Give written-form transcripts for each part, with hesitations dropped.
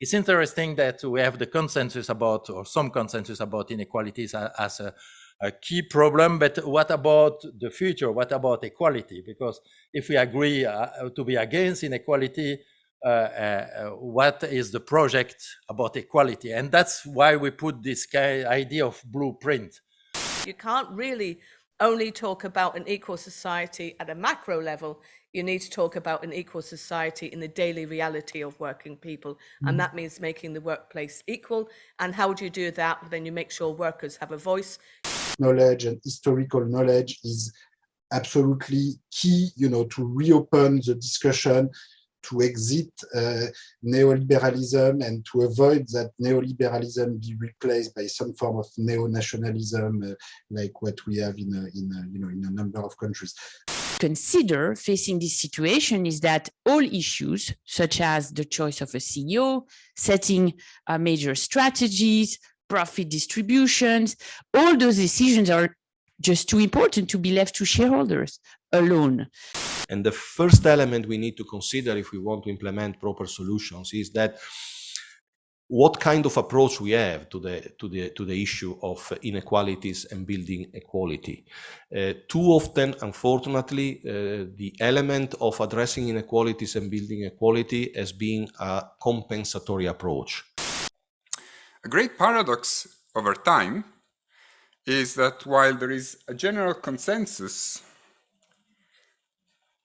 It's interesting that we have the consensus about, or some consensus about inequalities as a key problem, but what about the future? What about equality? Because if we agree to be against inequality, what is the project about equality? And that's why we put this idea of blueprint. You can't really only talk about an equal society at a macro level. You need to talk about an equal society in the daily reality of working people. And that means making the workplace equal. And how do you do that? Then you make sure workers have a voice. Knowledge and historical knowledge is absolutely key, to reopen the discussion, to exit neoliberalism and to avoid that neoliberalism be replaced by some form of neo-nationalism like what we have in a number of countries. Consider facing this situation is that all issues such as the choice of a CEO, setting major strategies, profit distributions, all those decisions are just too important to be left to shareholders alone. And the first element we need to consider if we want to implement proper solutions is that what kind of approach we have to the issue of inequalities and building equality. Too often, unfortunately, the element of addressing inequalities and building equality has been a compensatory approach. A great paradox over time is that while there is a general consensus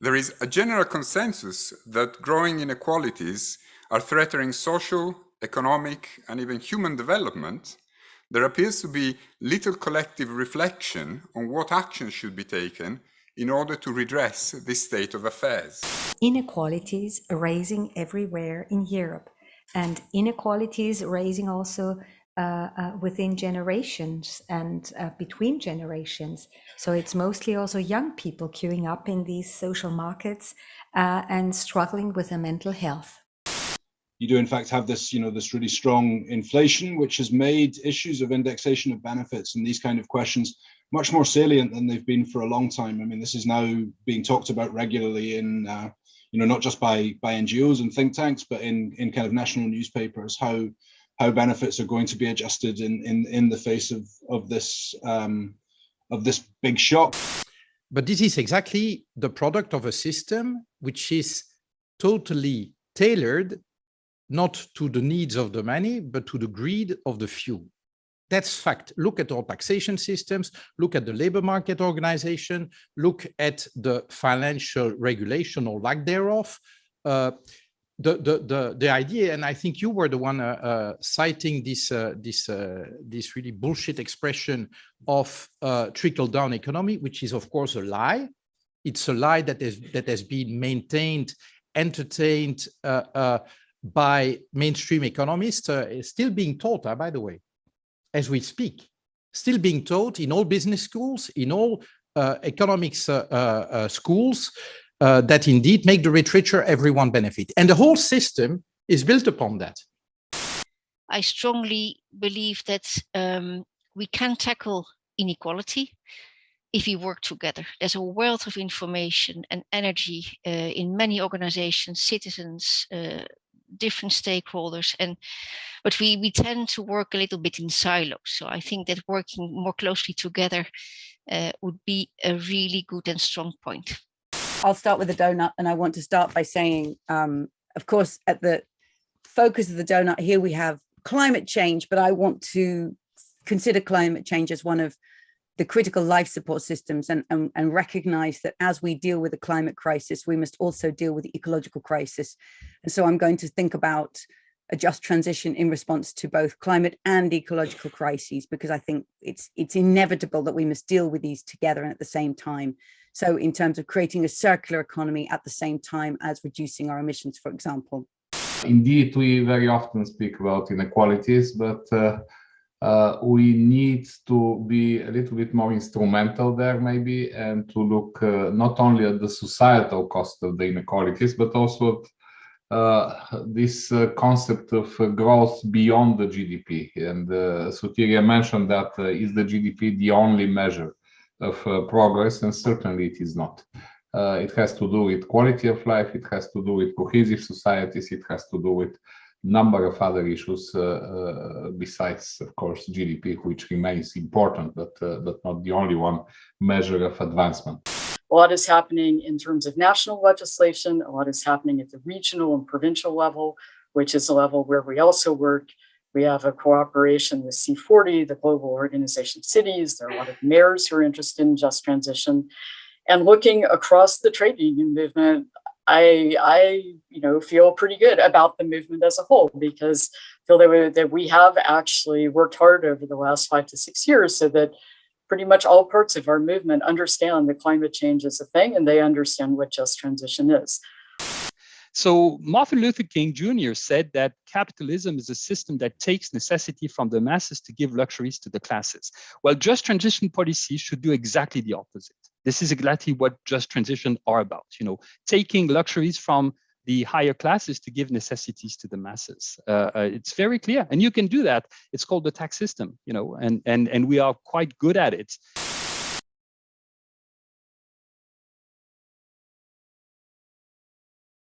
that growing inequalities are threatening social, economic, and even human development, there appears to be little collective reflection on what action should be taken in order to redress this state of affairs. Inequalities are rising everywhere in Europe, and inequalities are rising also within generations and between generations. So it's mostly also young people queuing up in these social markets and struggling with their mental health. You do in fact have this, this really strong inflation, which has made issues of indexation of benefits and these kind of questions much more salient than they've been for a long time. I mean, this is now being talked about regularly in, not just by NGOs and think tanks, but in kind of national newspapers, how benefits are going to be adjusted in the face of this big shock. But this is exactly the product of a system which is totally tailored not to the needs of the many, but to the greed of the few. That's fact. Look at our taxation systems, look at the labor market organization, look at the financial regulation or lack thereof. The idea, and I think you were the one citing this really bullshit expression of trickle-down economy, which is of course a lie. It's a lie that has been maintained, entertained by mainstream economists, still being taught, by the way, as we speak, still being taught in all business schools, in all economics schools, that indeed make the rich richer, everyone benefit. And the whole system is built upon that. I strongly believe that we can tackle inequality if we work together. There's a wealth of information and energy in many organizations, citizens, different stakeholders, but we tend to work a little bit in silos. So I think that working more closely together would be a really good and strong point. I'll start with the donut, and I want to start by saying, of course, at the focus of the donut here we have climate change, but I want to consider climate change as one of the critical life support systems and recognize that as we deal with the climate crisis, we must also deal with the ecological crisis. And so I'm going to think about a just transition in response to both climate and ecological crises, because I think it's inevitable that we must deal with these together and at the same time. So in terms of creating a circular economy at the same time as reducing our emissions, for example. Indeed, we very often speak about inequalities, but we need to be a little bit more instrumental there maybe, and to look not only at the societal cost of the inequalities, but also this concept of growth beyond the GDP. And Sotiria mentioned that is the GDP the only measure of progress, and certainly it is not. It has to do with quality of life, it has to do with cohesive societies, it has to do with number of other issues besides, of course, GDP, which remains important, but not the only one measure of advancement. A lot is happening in terms of national legislation. A lot is happening at the regional and provincial level, which is a level where we also work. We have a cooperation with C40, the Global Organization of Cities. There are a lot of mayors who are interested in just transition. And looking across the trade union movement, I feel pretty good about the movement as a whole, because I feel that we have actually worked hard over the last 5 to 6 years so that pretty much all parts of our movement understand that climate change is a thing and they understand what just transition is. So Martin Luther King Jr. said that capitalism is a system that takes necessity from the masses to give luxuries to the classes. Well, just transition policies should do exactly the opposite. This is exactly what just transition are about, taking luxuries from the higher classes to give necessities to the masses. It's very clear, and you can do that. It's called the tax system, and we are quite good at it.